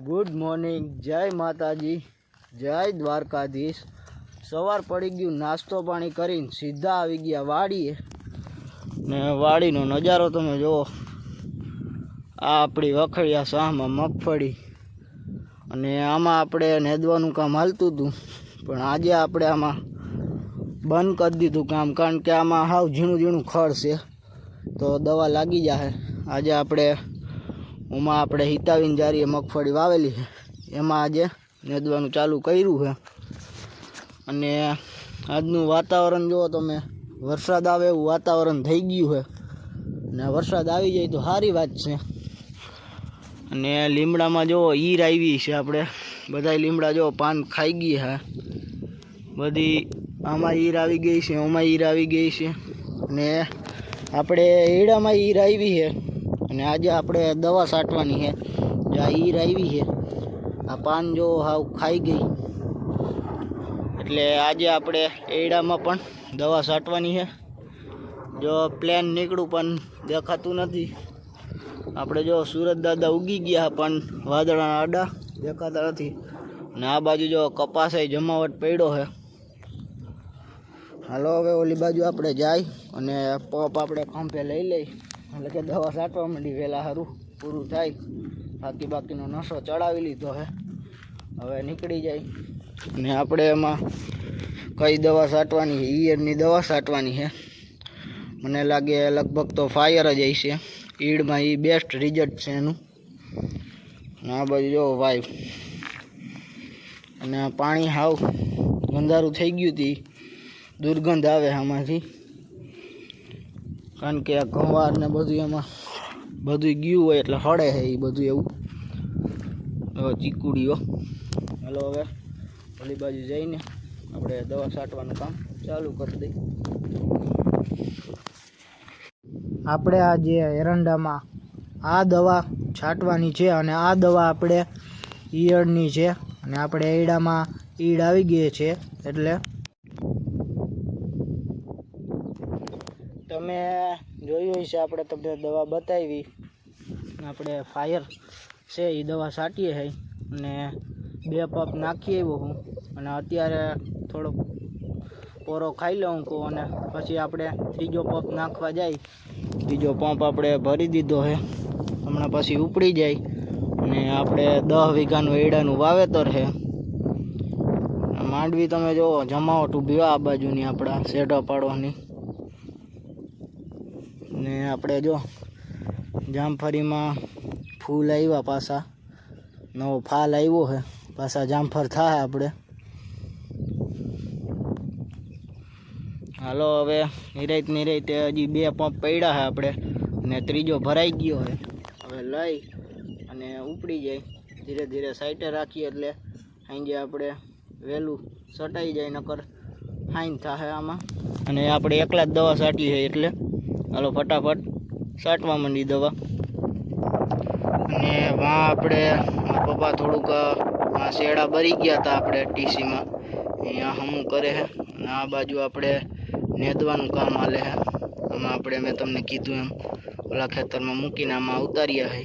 Good morning. जय माताजी, जय द्वारकाधीश। सवार पड़ी गयु, नास्तो पाणी करीने सीधा आवी गया वाड़ीए ने वाड़ीनो नजारो तमे जो। आ आपणी वखड़िया शाहमां मगफળી अने आमां आपणे नेदवानुं काम हालतुं हतुं, पण आजे आपणे आमां बंध करी दीधुं काम, कारण के आमां हाव झीणुं झीणुं खड़ छे तो दवा लागी जाए। आज आपणे उमां आपणे हितावीने जारीए मगफળી वावेली है, एमां आजे नेदवानुं चालू कर्युं है। अने आजनुं वातावरण जो तमे, वरसाद आवे एवुं वातावरण थई गयुं है ने वरसाद आवी जाय तो सारी वात छे। अने લીમડામાં जो ईर आवी छे, आपणे बधाय લીમડા जो पान खाई गई है बधी। आमां ईर आवी गई छे, ओमां ईर आवी गई छे ने आपणे एडामां ईर आवी है। अने आज आपणे दवा छांटवानी है। जो आ ईर आवी है, आ पान जो हाव खाई गई, एटले आज आपणे एडामां पण दवा छांटवानी है। जो प्लेन निकळ्युं पण देखातुं नथी। आपणे जो सूरज दादा उगी गया पण वादळाना आडा देखाता नथी। ने आ बाजू जो कपासे जमावट पड्यो है। हालो हवे ओली बाजू आपणे जाई अने पप आपणे खंभे लई लई, એટલે કે દવા છાંટવા માંડી વહેલા સારું પૂરું થાય। બાકીનો નશો ચડાવી લીધો હે, હવે નીકળી જાય। ને આપણે એમાં કઈ દવા છાંટવાની છે? ઈયળની દવા છાંટવાની છે। મને લાગે લગભગ તો ફાયર જ હશે। ઈડમાં એ બેસ્ટ રિઝલ્ટ છે એનું। આ બાજુ જો વાઈવ અને પાણી હાવ ગંધારું થઈ ગયું હતી, દુર્ગંધ આવે આમાંથી, कारण के आ गंवार ने बधु एमां बधु गयुं होय एटले हड़े है ए बधु एवुं चीकुड़ीओ। हलो हवे ओली बाजू जईने आपणे दवा छांटवानुं काम चालू करी दई। आपणे आ जे एरंडामां आ दवा छांटवानी छे अने आ दवा आपणे ईयळनी छे अने आपणे एडामां ईड आवी गई छे एटले तमे जोयुं हशे। आपणे तमने दवा बतावी, आपणे फायर छे ए दवा छांटीए है अने 2 पप नाखी आव्यो हूँ अने अत्यारे थोड़ो पोरो खाई लऊं को अने पछी आपणे त्रीजो पप नाखवा जाय। त्रीजो पंप आपणे भरी दीधो है, हमणां पछी उपड़ी जाय अने आपणे 10 वीघानुं एडानुं वावेतर है। मांडवी तमे जो जमावट ऊभी आ बाजुनी आपणा सेढा पाड़ोनी ने आपणे जो जामफळीमां फूल आव्या, पाछा नवो फाल आव्यो है, पाछा जामफळ थाय आपणे। हालो हवे निरायते हजी 2 पंप पड्या है आपणे ने त्रीजो भराई गयो है। हवे लई अने उपड़ी जाय, धीरे धीरे साइडे राखीए एटले हांजे आपणे वेलू सटाई जाय, नकर हाइन थाहे आमां। अने आपणे एकला ज दवा छांटी है एटले हालो फटाफट छांटवा मांडी दवा। अने वहाँ आपणे पप्पा थोड़ुंक शेड़ा बरी गया था आपणे टीसी में, अहींया हमू करे है। अने आ बाजू आपणे नेदवानुं काम हाले है। आमां आपणे मैं तमने कीधुं एम ओला खेतरमां मूकीने आमां उतार्या है।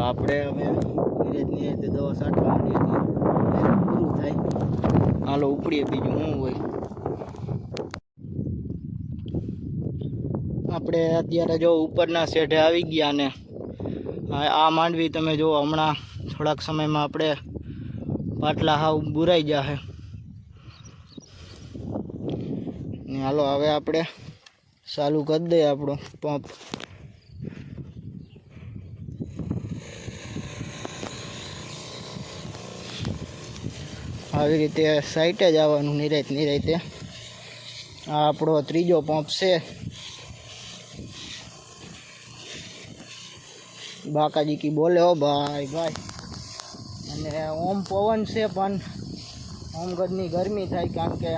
आपणे हवे धीरे दवा छांटवा मांडीए, पूरुं थाय। हालो उपड़ीए बीजुं शुं होय। આપણે અત્યારે જો ઉપરના શેઢે આવી ગયા ને આ માંડવી તમે જો હમણાં થોડાક સમયમાં આપણે પાટલા હાવ બુરાઈ જાહે ને। હાલો હવે આપણે ચાલુ કરી દઈએ આપણો પંપ। આવી રીતે સાઈટે જ આવવાનું નિરાયતે। આ આપણો ત્રીજો પંપ છે। बाकाजी की बोले हो भाई भाई। अने ओम पवन से पण ओम गजनी गर्मी थाय, कारण के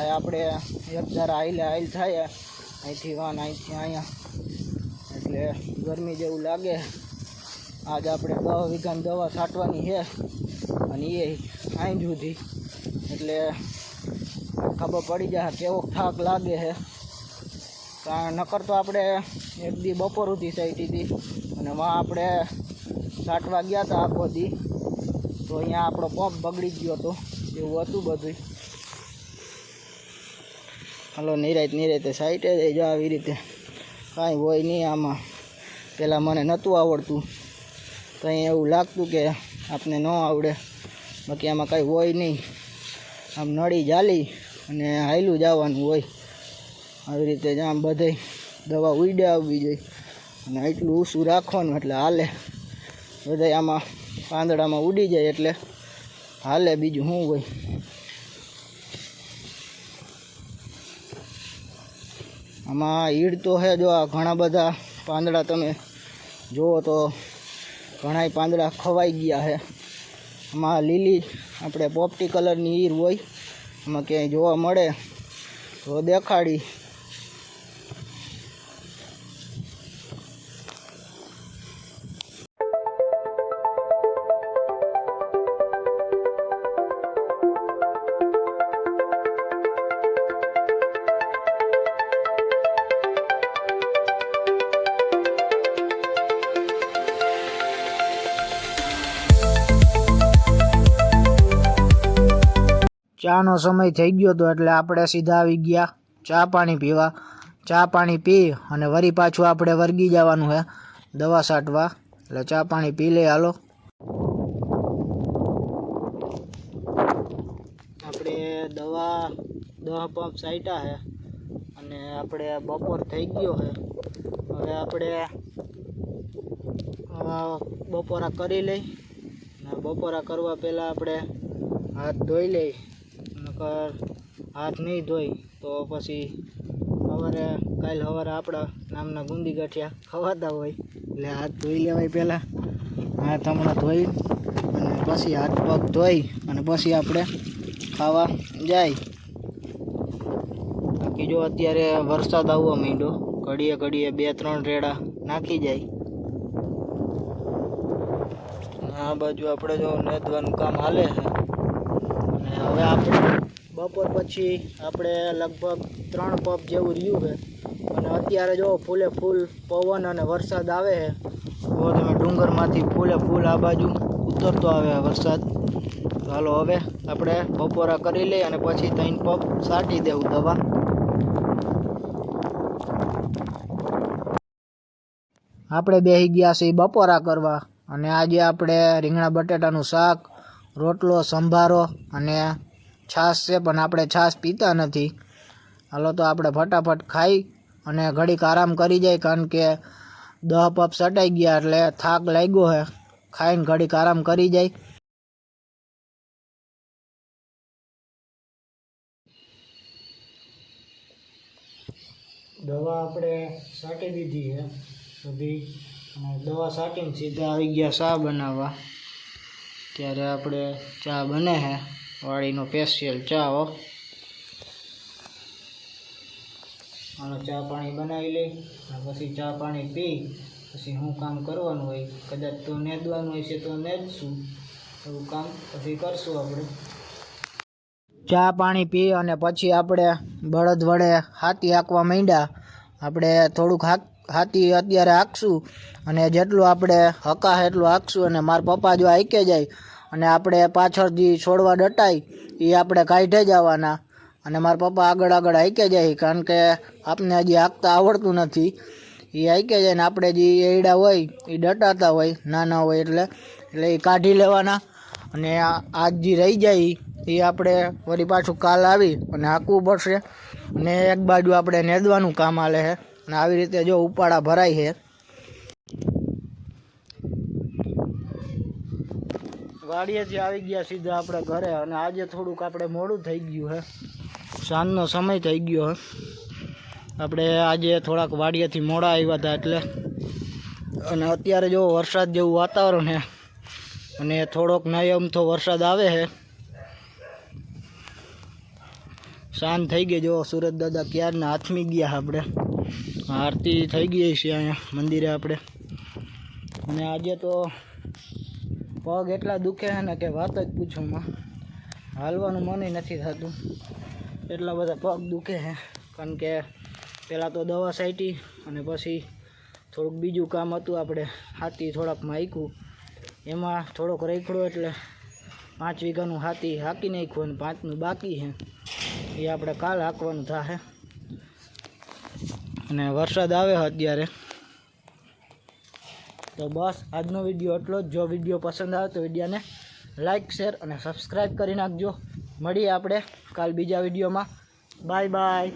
आपणे एक जरा आइल थाय अहींथी वान अहींथी अहींया, एटले गर्मी जेवुं लागे। आज आपणे 10 वीघानी दवा छांटवानी है अने ए અહીં સુધી, એટલે ખબર પડી જાય કેવો થાક લાગે છે। કારણ નકર તો આપણે એક દી બપોર સુધી સાઈટી હતી અને वहाँ આપણે છાંટવા ગયા હતા આખો દી, તો અહીંયા આપણો પંપ બગડી ગયો હતો, એવું હતું બધું. હાલો નિરાતે સાઈટે જ જો આવી રીતે કાંઈ હોય નહીં આમાં. પહેલાં મને નહોતું આવડતું, તો અહીં એવું લાગતું કે આપને ન આવડે, બાકી આમાં કાંઈ હોય નહીં. આમ નળી જાલી અને હાયલું જવાનું હોય આવી રીતે. જ આમ બધે દવા ઉડે આવવી જોઈએ અને એટલું ઊંચું રાખવાનું એટલે હાલે. બધા આમાં પાંદડામાં ઉડી જાય એટલે હાલે, બીજું શું હોય. આમાં ઈડ તો છે, જો આ ઘણા બધા પાંદડા તમે જુઓ તો ઘણાય પાંદડા ખવાઈ ગયા છે. આમાં લીલી આપણે પોપટી કલરની ઈર હોય, આમાં ક્યાંય જોવા મળે તો દેખાડી. ચાનો સમય થઈ ગયો હતો એટલે આપણે સીધા આવી ગયા ચા પાણી પીવા. ચા પાણી પી અને વળી પાછું આપણે વર્ગી જવાનું છે દવા છાંટવા, એટલે ચા પાણી પી લે. હાલો આપણે દવા 10 પંપ છાંટ્યા છે અને આપણે બપોર થઈ ગયો છે. હવે આપણે બપોરા કરી લઈ, અને બપોરા કરવા પહેલાં આપણે હાથ ધોઈ લઈ. નકર હાથ નહીં ધોઈ તો પછી કાલે સવારે આપણા નામના ગુંદી ગાંઠિયા ખવાતા હોય, એટલે હાથ ધોઈ લેવાય. પહેલાં હાથ હમણાં ધોઈ અને પછી હાથ પગ ધોઈ અને પછી આપણે ખાવા જાય. બાકી જો અત્યારે વરસાદ આવવા માંડ્યો, ઘડીએ 2-3 રેડા નાખી જાય. આ બાજુ આપણે જો નેદવાનું કામ હાલે છે. અને હવે આપણે બપોર પછી આપણે લગભગ 3 પંપ જેવું રહ્યું છે. અને અત્યારે જો ફૂલે ફૂલ પવન અને વરસાદ આવે છે. જો તમે ડુંગરમાંથી ફૂલે ફૂલ આ બાજુ ઉતરતો આવે વરસાદ. ચાલો હવે આપણે બપોરા કરી લઈએ અને પછી 3 પંપ છાંટી દેવું દવા. આપણે બેસી ગયા છીએ બપોરા કરવા, અને આજે આપણે રીંગણા બટાટાનું શાક, રોટલો, સંભારો અને છાશ છે, પણ આપણે છાશ પીતા નથી. હાલો તો આપણે ફટાફટ ખાઈ અને ઘડીક આરામ કરી જાય, કારણ કે 10 પંપ છટાઈ ગયા એટલે થાક લાગ્યો છે. ખાઈને ઘડીક આરામ કરી જાય. દવા આપણે છાંટી દીધી છે બધી, અને દવા છાંટીને સીધા આવી ગયા ચા બનાવવા. ત્યારે આપણે ચા બને છે, વાડીનો સ્પેશિયલ ચા હો. અને ચા પાણી બનાવી લઈ અને પછી ચા પાણી પી પછી શું કામ કરવાનું હોય, કદાચ તો નેદવાનું હોય છે તો નેદશું, એવું કામ પછી કરશું આપણે. ચા પાણી પી અને પછી આપણે બળદ વડે હાથી હાંકવા માંડ્યા. આપણે થોડુંક હાથી અત્યારે હાંકશું અને જેટલું આપણે હકાશે એટલું હાંકશું. અને મારા પપ્પા જો હાંકે જાય અને આપણે પાછળથી છોડવા ડટાય એ આપણે કાઢે જવાના, અને મારા પપ્પા આગળ હાંકે જાય, કારણ કે આપને હજી હાંકતા આવડતું નથી. એ હાંકે જાય ને આપણે જે એડા હોય એ ડટાતા હોય નાના હોય એટલે એ કાઢી લેવાના. અને આજ જે રહી જાય એ આપણે વળી પાછું કાલ આવી અને હાંકવું પડશે. અને એક બાજુ આપણે નેદવાનું કામ હાલે છે. અને આવી રીતે જો ઉપાડા ભરાય છે. વાડીએથી આવી ગયા સીધા આપણે ઘરે, અને આજે થોડુંક આપણે મોડું થઈ ગયું છે, સાંજનો સમય થઈ ગયો છે. આપણે આજે થોડાક વાડીએથી મોડા આવ્યા હતા એટલે. અને અત્યારે જો વરસાદ જેવું વાતાવરણ છે, અને થોડોક નાયમથો વરસાદ આવે છે. સાંજ થઈ ગઈ, જો સુરત દાદા ક્યારના હાથમી ગયા. આપણે આરતી થઈ ગઈ છે અહીંયા મંદિરે આપણે. અને આજે તો પગ એટલા દુખે છે ને કે વાત જ પૂછોમાં, હાલવાનું મન નથી થતું, એટલા બધા પગ દુખે છે. કારણ કે પહેલાં તો દવા છાંટી અને પછી થોડુંક બીજું કામ હતું, આપણે હાથી થોડાક માયકું એમાં થોડોક રેખડો એટલે 5 વીઘાનું હાકી નાખ્યું અને 5નું બાકી છે એ આપણે કાલ હાંકવાનું થશે. અને વરસાદ આવે છે અત્યારે. તો બસ આજનો વિડીયો એટલો જ. જો વિડીયો પસંદ આવે તો વિડીયોને લાઈક શેર અને સબસ્ક્રાઈબ કરી નાખજો. મળીએ આપણે કાલ બીજા વિડીયોમાં. Bye bye.